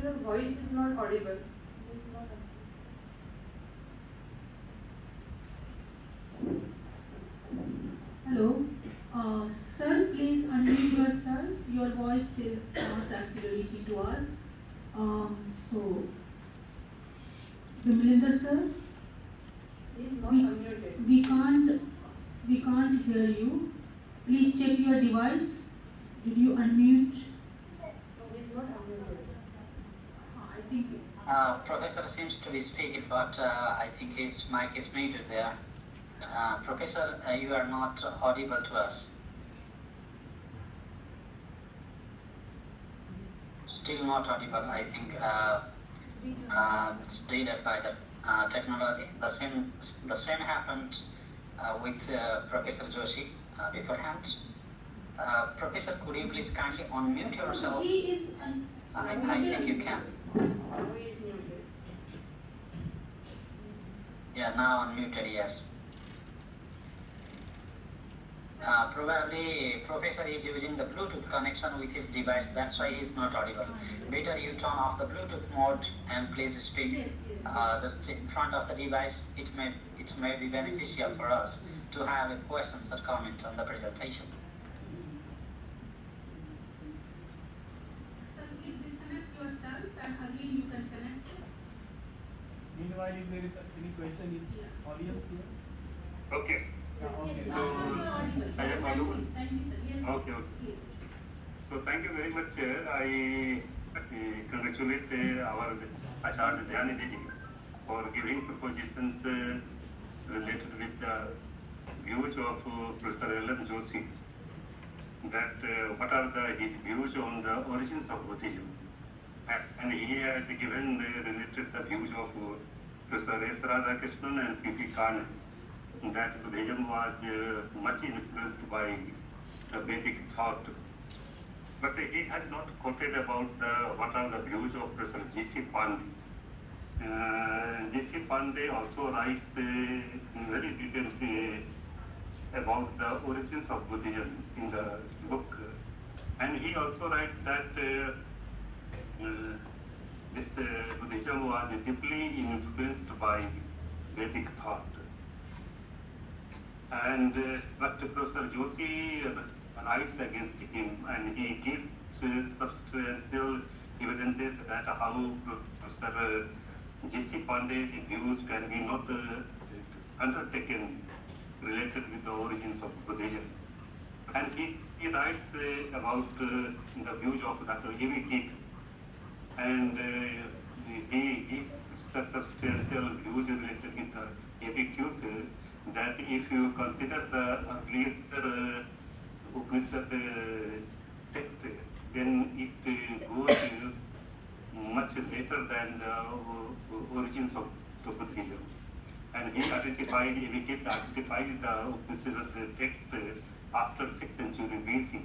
your voice is not audible. Hello. Sir, please unmute yourself. Your voice is not actually reaching to us. So, Vimalinder sir, He is not we, unmuted. we can't hear you. Please check your device. Did you unmute? No, he is not unmuted. I think. Professor seems to be speaking, but I think his mic is muted there. Professor, you are not audible to us. Still not audible. I think it's delayed by the technology. The same happened with Professor Joshi beforehand. Professor, could you please kindly unmute yourself? He is. I think you can. He is muted. Yeah, now unmuted, yes. Probably Professor is using the Bluetooth connection with his device, that's why he is not audible. Better you turn off the Bluetooth mode and please speak just in front of the device. It may be beneficial for us to have a questions or comment on the presentation. Sir, please disconnect yourself and again you can connect. Meanwhile, if there is any question in audience here. Okay. Okay. So, I am audible. Thank you, sir. Yes. Okay. Please. So thank you very much, Chair. I congratulate our Acharya Dhyanidhi for giving propositions related with the views of Professor L.M. Joshi. That what are his views on the origins of Buddhism. And he has given related the views of Professor S. Radhakrishnan and P.P. Khan. That Buddhism was much influenced by the Vedic thought. But he has not quoted about what are the views of Professor G.C. Pandey. G.C. Pandey also writes very detailed about the origins of Buddhism in the book. And he also writes that this Buddhism was deeply influenced by Vedic thought. And but Professor Joshi writes against him, and he gives substantial evidences that how Professor G.C. Pandey's views can be not undertaken related with the origins of Buddhism. And he writes about the views of Dr. E.V. Keith, and he gives substantial views related with E.V. Keith, that if you consider the earlier Upanishad text, then it goes much later than the origins of Buddhism. And he identifies the Upanishad text after 6th century BC.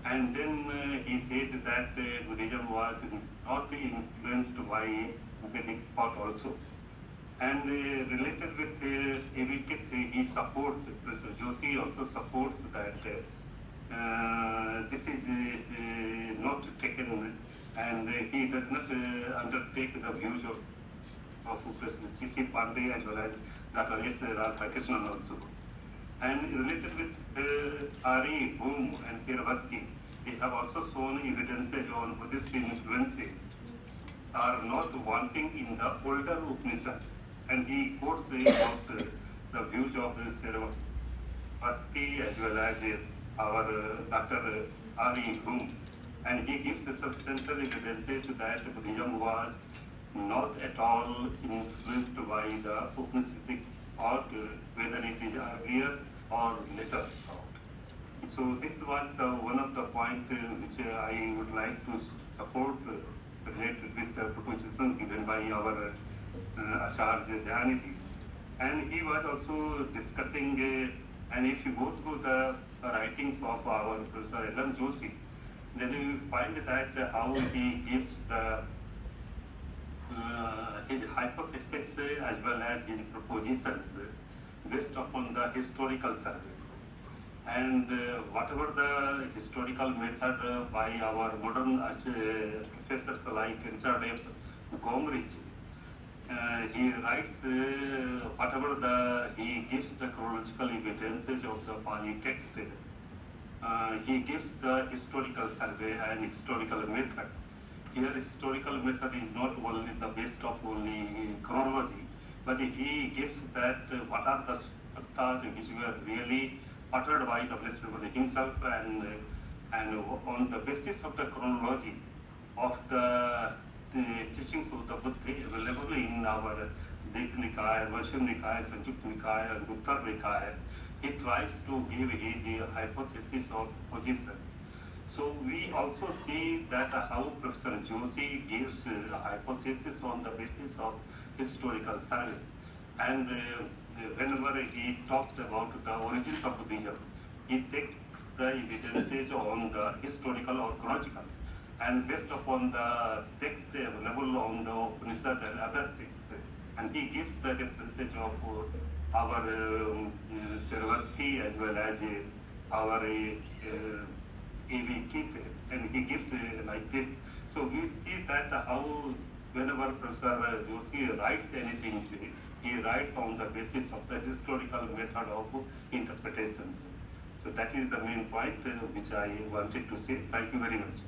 And then he says that Buddhism was not influenced by Vedic thought also. And related with Evikit, he supports, Professor Joshi also supports that this is not taken, and he does not undertake the views of Professor G.C. Pandey as well as Dr. S. Radhakrishnan also. And related with Ari, Boom and Siervasky, they have also shown evidences on Buddhist influences are not wanting in the older Upanishads. And he quotes about the views of Siervasky as well as our Dr. Ari Boom. And he gives substantial evidences that Buddhism was not at all influenced by the Upanishadic thought, whether it is earlier or later thought. So this was one of the points which I would like to support related with the proposition given by our Acharya Dhyanidhi. And he was also discussing, and if you go through the writings of our Professor L.M. Joshi, then you find that how he gives his hypothesis as well as his propositions based upon the historical survey. and whatever the historical method by our modern professors like Richard F. Gomrich, he writes whatever he gives the chronological evidences of the Pali text. He gives the historical survey and historical method. Here, historical method is not only the base of only chronology, but he gives that what are the faktas which were really uttered by the Blessed Buddha himself, and on the basis of the chronology of the teachings of the Buddha available in our Dika Nikaya, Vaishya Nikaya, Sanjukta Nikaya, and Uttar Nikaya, he tries to give his hypothesis of positions. So we also see that how Professor Joshi gives a hypothesis on the basis of historical survey. And whenever he talks about the origins of Buddhism, he takes the evidences on the historical or chronological, and based upon the text available on the Upanishad and other texts, and he gives the references of our Sarvasthi as well as our A.V. Keith, and he gives like this. So we see that how whenever Professor Joshi writes anything, he writes on the basis of the historical method of interpretations. So that is the main point which I wanted to say. Thank you very much.